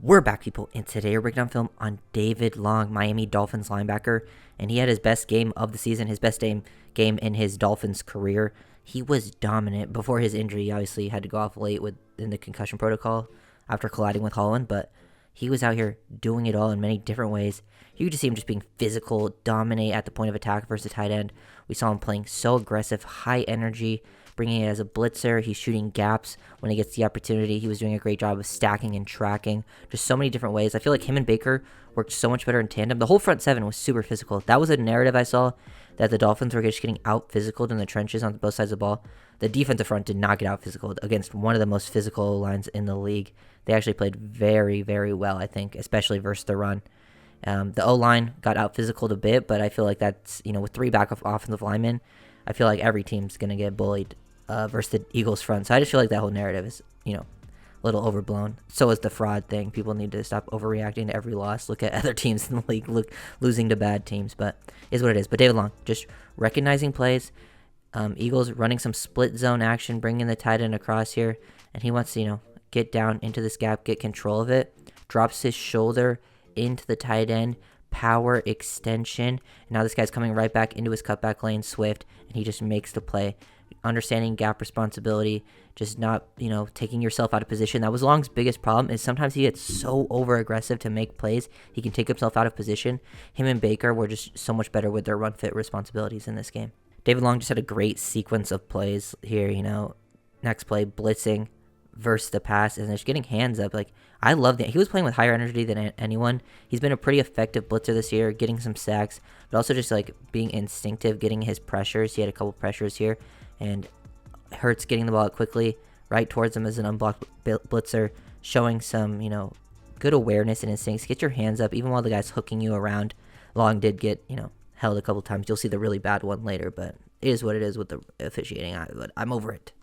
We're back, people, and today we're breaking down film on David Long, Miami Dolphins linebacker, and he had his best game of the season, his best game in his Dolphins career. He was dominant before his injury. He obviously had to go off late in the concussion protocol after colliding with Holland, but he was out here doing it all in many different ways. You could just see him just being physical, dominate at the point of attack versus the tight end. We saw him playing so aggressive, high energy, bringing it as a blitzer. He's shooting gaps when he gets the opportunity. He was doing a great job of stacking and tracking. Just so many different ways. I feel like him and Baker worked so much better in tandem. The whole front seven was super physical. That was a narrative I saw, that the Dolphins were just getting out physicaled in the trenches on both sides of the ball. The defensive front did not get out physicaled against one of the most physical lines in the league. They actually played very, very well, I think, especially versus the run. The O-line got out physicaled a bit, but I feel like that's, with three backup offensive linemen, I feel like every team's going to get bullied versus the Eagles front. So I just feel like that whole narrative is, a little overblown. So is the fraud thing. People need to stop overreacting to every loss. Look at other teams in the league losing to bad teams, but is what it is. But David Long, just recognizing plays. Eagles running some split zone action, bringing the tight end across here, and he wants to, get down into this gap, get control of it, drops his shoulder into the tight end, power extension, and now this guy's coming right back into his cutback lane, Swift, and he just makes the play. Understanding gap responsibility, just not, taking yourself out of position. That was Long's biggest problem, is sometimes he gets so over aggressive to make plays, he can take himself out of position. Him and Baker were just so much better with their run fit responsibilities in this game. David Long just had a great sequence of plays here, next play, blitzing versus the pass, and just getting hands up. I love that. He was playing with higher energy than anyone. He's been a pretty effective blitzer this year, getting some sacks, but also just being instinctive, getting his pressures. He had a couple pressures here, and Hurts getting the ball out quickly right towards him as an unblocked blitzer, showing some, good awareness and instincts. Get your hands up, even while the guy's hooking you around. Long did get, held a couple times. You'll see the really bad one later, but it is what it is with the officiating. But I'm over it.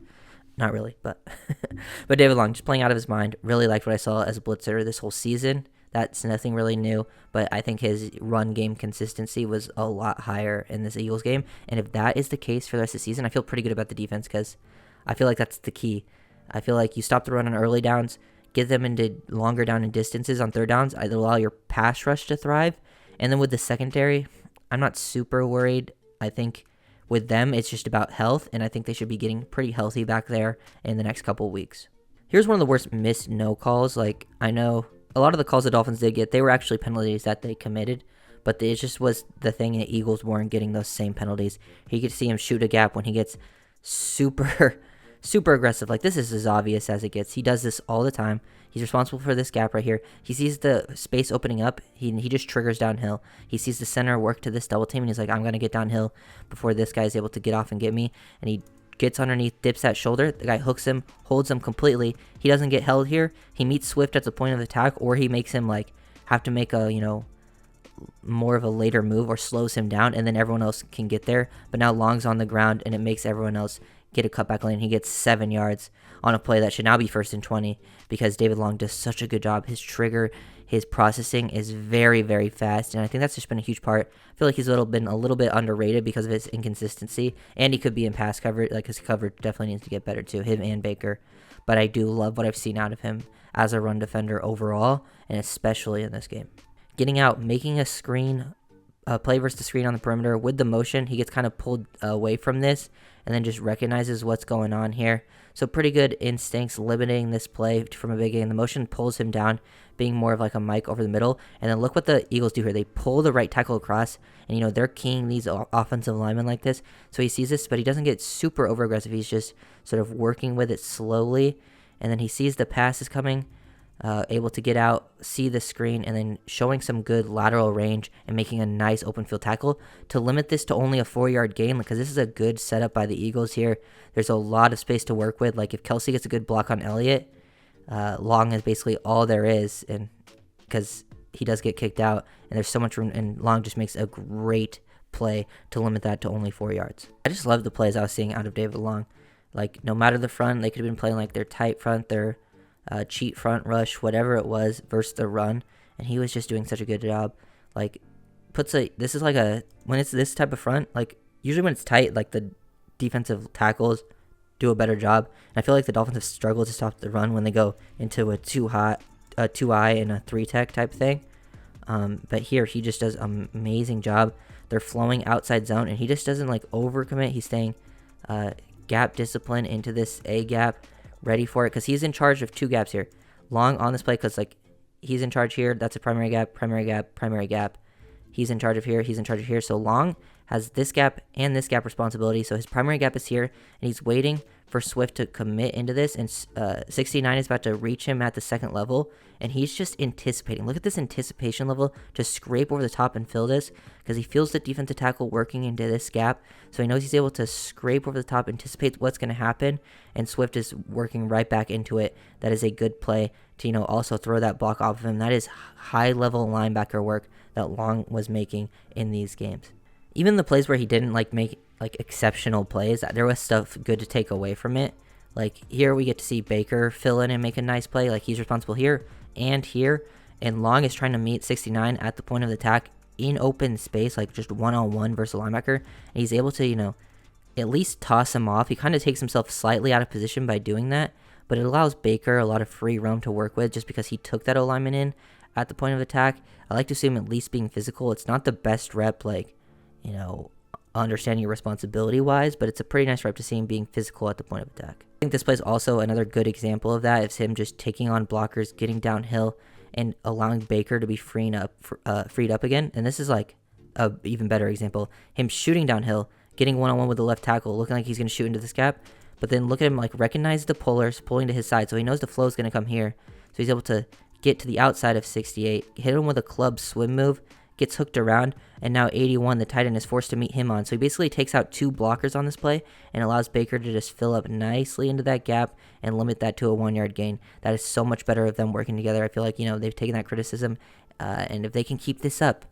Not really, but but David Long just playing out of his mind. Really liked what I saw as a blitzer this whole season. That's nothing really new, but I think his run game consistency was a lot higher in this Eagles game. And if that is the case for the rest of the season, I feel pretty good about the defense, because I feel like that's the key. I feel like you stop the run on early downs, get them into longer down and distances on third downs, either allow your pass rush to thrive. And then with the secondary, I'm not super worried. I think with them, it's just about health, and I think they should be getting pretty healthy back there in the next couple weeks. Here's one of the worst missed no calls. I know a lot of the calls the Dolphins did get, they were actually penalties that they committed, but it just was the thing that Eagles weren't getting those same penalties. You could see him shoot a gap when he gets super aggressive. This is as obvious as it gets. He does this all the time. He's responsible for this gap right here. He sees the space opening up. He just triggers downhill. He sees the center work to this double team, and he's like, I'm going to get downhill before this guy is able to get off and get me. And he gets underneath, dips that shoulder. The guy hooks him, holds him completely. He doesn't get held here. He meets Swift at the point of attack, or he makes him have to make a, more of a later move, or slows him down, and then everyone else can get there. But now Long's on the ground, and it makes everyone else get a cutback lane. He gets 7 yards on a play that should now be 1st and 20, because David Long does such a good job. His trigger, his processing is very, very fast, and I think that's just been a huge part. I feel like he's been a little bit underrated because of his inconsistency, and he could be in pass coverage. His coverage definitely needs to get better too, him and Baker. But I do love what I've seen out of him as a run defender overall, and especially in this game. Getting out, making a screen, play versus the screen on the perimeter with the motion. He gets kind of pulled away from this, and then just recognizes what's going on here. So pretty good instincts, limiting this play from a big game. The motion pulls him down, being more of a mic over the middle. And then look what the Eagles do here. They pull the right tackle across, and they're keying these offensive linemen like this. So he sees this, but he doesn't get super over aggressive. He's just sort of working with it slowly, and then he sees the pass is coming, able to get out, see the screen, and then showing some good lateral range and making a nice open field tackle to limit this to only a 4-yard gain, because this is a good setup by the Eagles here. There's a lot of space to work with. If Kelsey gets a good block on Elliott, Long is basically all there is, and because he does get kicked out, and there's so much room, and Long just makes a great play to limit that to only 4 yards. I just love the plays I was seeing out of David Long. No matter the front, they could have been playing their tight front, their cheat front rush, whatever it was, versus the run, and he was just doing such a good job. This is when it's this type of front, usually when it's tight, the defensive tackles do a better job. And I feel like the Dolphins have struggled to stop the run when they go into a too hot a 2-eye and a 3-tech type thing. But here he just does an amazing job. They're flowing outside zone, and he just doesn't like overcommit. He's staying gap discipline into this A gap, ready for it, because he's in charge of 2 gaps here. Long on this play, because like he's in charge here. That's a primary gap, primary gap, primary gap. He's in charge of here. He's in charge of here. So Long has this gap and this gap responsibility. So his primary gap is here, and he's waiting for Swift to commit into this, and 69 is about to reach him at the second level, and he's just anticipating. Look at this anticipation level to scrape over the top and fill this, because he feels the defensive tackle working into this gap, so he knows he's able to scrape over the top, anticipate what's going to happen, and Swift is working right back into it. That is a good play to, also throw that block off of him. That is high-level linebacker work that Long was making in these games. Even the plays where he didn't make exceptional plays, there was stuff good to take away from it. Like here we get to see Baker fill in and make a nice play. Like he's responsible here, and Long is trying to meet 69 at the point of the attack in open space, like just one-on-one versus a linebacker, and he's able to, at least toss him off. He kind of takes himself slightly out of position by doing that, but it allows Baker a lot of free roam to work with just because he took that O-lineman in at the point of attack. I like to see him at least being physical. It's not the best rep, understanding your responsibility wise, but it's a pretty nice rep to see him being physical at the point of attack. I think this play is also another good example of that. It's him just taking on blockers, getting downhill, and allowing Baker to be freed up again. And this is like a even better example. Him shooting downhill, getting one-on-one with the left tackle, looking like he's going to shoot into this gap, but then look at him recognize the pullers pulling to his side, so he knows the flow is going to come here. So he's able to get to the outside of 68, hit him with a club swim move, gets hooked around, and now 81, the tight end, is forced to meet him on. So he basically takes out 2 blockers on this play and allows Baker to just fill up nicely into that gap and limit that to a 1-yard gain. That is so much better of them working together. I feel like, they've taken that criticism, and if they can keep this up,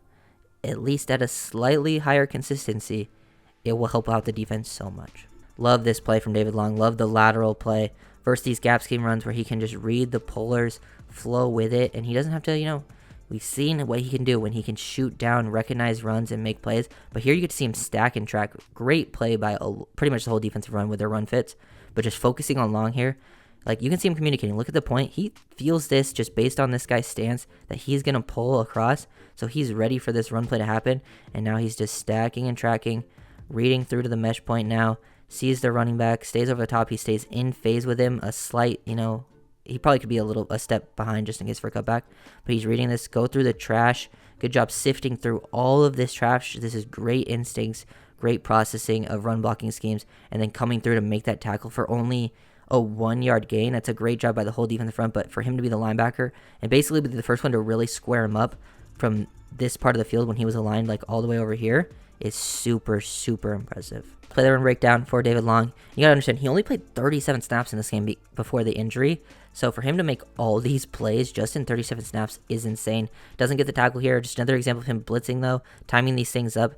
at least at a slightly higher consistency, it will help out the defense so much. Love this play from David Long. Love the lateral play versus these gap scheme runs where he can just read the pullers, flow with it, and he doesn't have to, we've seen what he can do when he can shoot down, recognize runs, and make plays. But here you get to see him stack and track. Great play by pretty much the whole defensive run with their run fits. But just focusing on Long here, you can see him communicating. Look at the point. He feels this just based on this guy's stance that he's going to pull across. So he's ready for this run play to happen. And now he's just stacking and tracking, reading through to the mesh point now, sees the running back, stays over the top. He stays in phase with him. A slight, he probably could be a step behind just in case for a cutback, but he's reading this, go through the trash. Good job sifting through all of this trash. This is great instincts, great processing of run blocking schemes, and then coming through to make that tackle for only a 1-yard gain. That's a great job by the whole defense front, but for him to be the linebacker and basically be the first one to really square him up from this part of the field when he was aligned all the way over here is super, super impressive. Play the run breakdown for David Long. You gotta understand, he only played 37 snaps in this game before the injury. So for him to make all these plays just in 37 snaps is insane. Doesn't get the tackle here. Just another example of him blitzing though, timing these things up,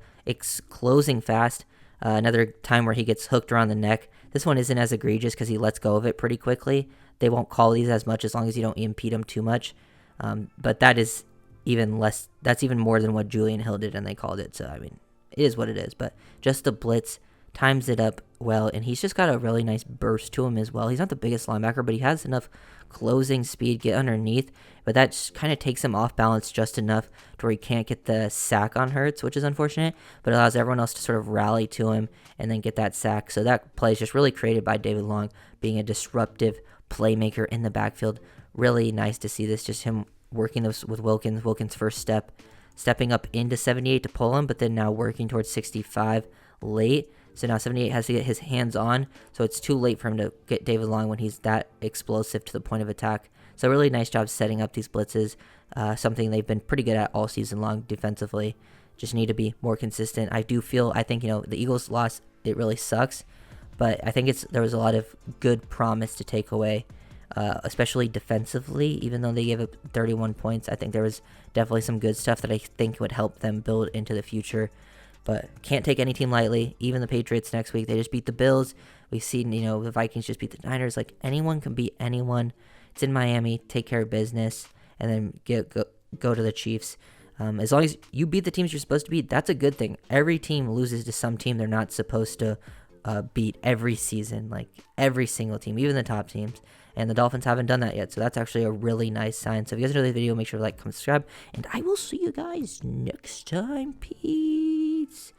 closing fast. Another time where he gets hooked around the neck. This one isn't as egregious because he lets go of it pretty quickly. They won't call these as much as long as you don't impede them too much. But that is even less. That's even more than what Julian Hill did, and they called it. So I mean, it is what it is. But just the blitz times it up well, and he's just got a really nice burst to him as well. He's not the biggest linebacker, but he has enough closing speed, get underneath, but that just kind of takes him off balance just enough to where he can't get the sack on Hurts, which is unfortunate, but allows everyone else to sort of rally to him and then get that sack. So that play is just really created by David Long being a disruptive playmaker in the backfield. Really nice to see this, just him working this with Wilkins' first stepping up into 78 to pull him, but then now working towards 65 late. So now 78 has to get his hands on, so it's too late for him to get David Long when he's that explosive to the point of attack. So really nice job setting up these blitzes, something they've been pretty good at all season long defensively. Just need to be more consistent. I think, the Eagles loss, it really sucks, but I think there was a lot of good promise to take away, especially defensively. Even though they gave up 31 points, I think there was definitely some good stuff that I think would help them build into the future. But can't take any team lightly. Even the Patriots next week, they just beat the Bills. We've seen, the Vikings just beat the Niners. Anyone can beat anyone. It's in Miami. Take care of business, and then go to the Chiefs. As long as you beat the teams you're supposed to beat, that's a good thing. Every team loses to some team they're not supposed to beat every season. Every single team, even the top teams. and the Dolphins haven't done that yet. So that's actually a really nice sign. So if you guys enjoyed this video, make sure to like, comment, subscribe, and I will see you guys next time. Peace.